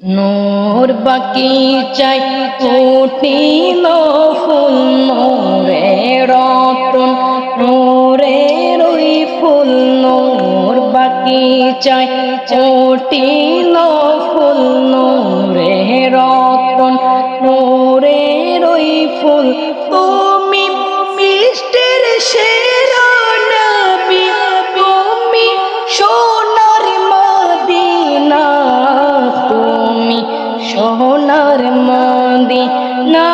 নূর বাগিচায় ফুটিল ফুল নূরে রতন নূরের ওই ফুল নূর বাগিচায় ফুটিল ফুল নূরে রতন নূরের ওই ফুল তুমি মিষ্টির সেরা নবী তুমি সোনার মদিনা তুমি সোনার মদিনা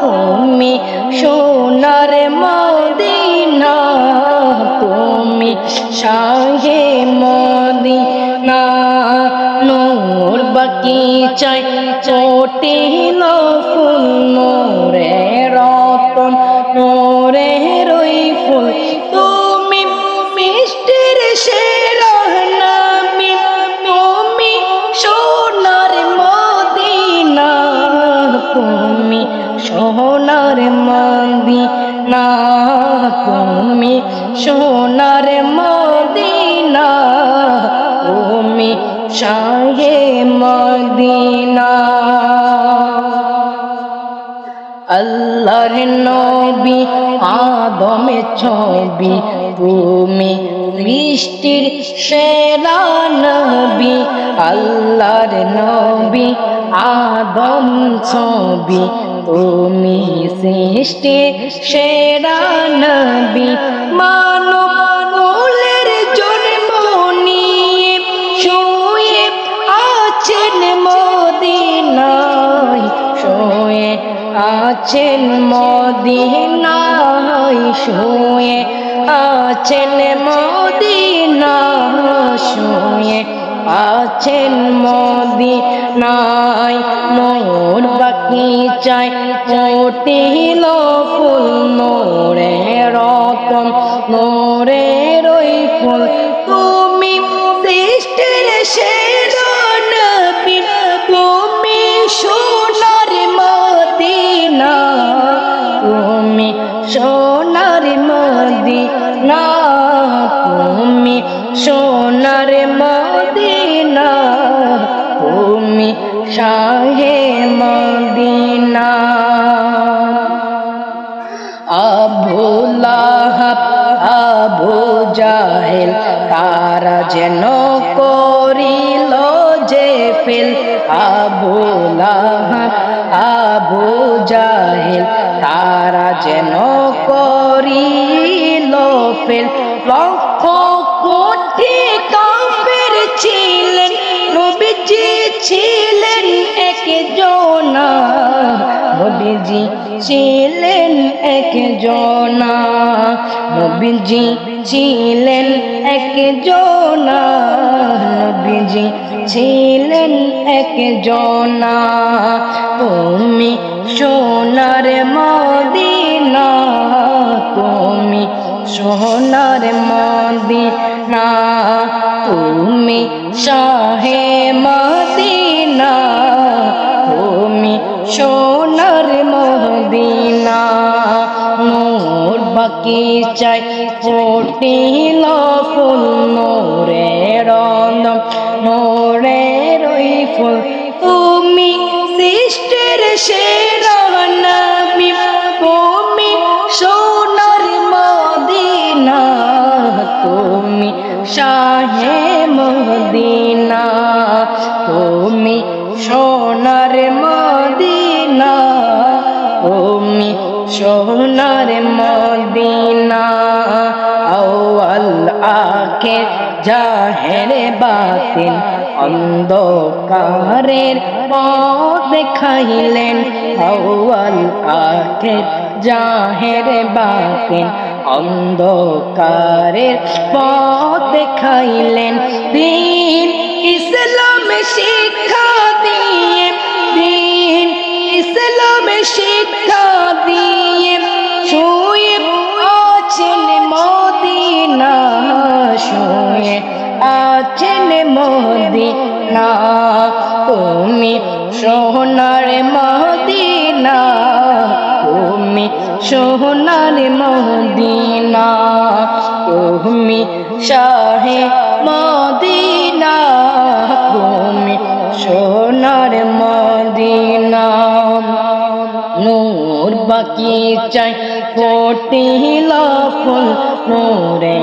তুমি সোনার মদিনা তুমি শাহে মদিনা নূর বাগিচায় ফুটিল ফুল নূরে রতন নূরের ওই ফুল তুমি মিষ্টির সেরা নবী তুমি সোনার মদিনা তুমি সোনার মদিনা তুমি সোনার মদিনা তুমি শাহে মদিনা আল্লাহর নবী আদমের ছবি তুমি সৃষ্টির সেরা নবী আল্লাহর নবী আদম ছবি তুমি সৃষ্টির সেরা নবী মানব কুলের জন্ম নিয়ে শুয়ে আছেন মদিনায় শুয়ে আছেন মদিনায় শুয়ে আছেন মদিনায় শুয়ে আছেন মদিনায় নূর বাগিচায় ফুটিল ফুল নূরে রতন নূরের ওই ফুল তুমি সৃষ্টির সেরা নবী তুমি সোনার মদিনা তুমি সোনার মদিনা তুমি সোনার মদিনা তুমি শাহে মদিনা আবু লাহাব আবু জাহেল তারা যেন করিল যে ফেল আবু লাহাব আবু জাহেল তারা যেন করিল ফেল লক্ষ কোটি কাফের ছিলেন নবীজি ছিলেন একজনা নবীজি ছিলেন একজনা নবীজি ছিলেন একজনা নবীজি ছিলেন একজনা তুমি সোনার মদিনা তুমি সোনার মদিনা তুমি শাহে মদিনা তুমি সোনার মদিনা নূর বাগিচায় ফুটিল ফুল নূরে রতন নূরের ওই ফুল তুমি সৃষ্টির সেরা নবী তুমি সোনার মদিনা তুমি শাহে মদিনা তুমি সোনার মদিনা তুমি সোনার মদিনা আউয়াল আখির জাহের বাতিন অন্ধকারের পথ দেখাইলেন আউয়াল আখির জাহের বাতিন অন্ধকারের পথ দেখাইলেন দ্বীন ইসলাম শিক্ষা দিয়ে দ্বীন ইসলাম শিক্ষা দিয়ে শুয়ে আছেন মদিনা শুয়ে আছেন মদিনা তুমি সোনার মদিনা তুমি সোনার মদিনা তুমি শাহে মদিনা তুমি নূর বাকি চাই ফুটিল ফুল নূরে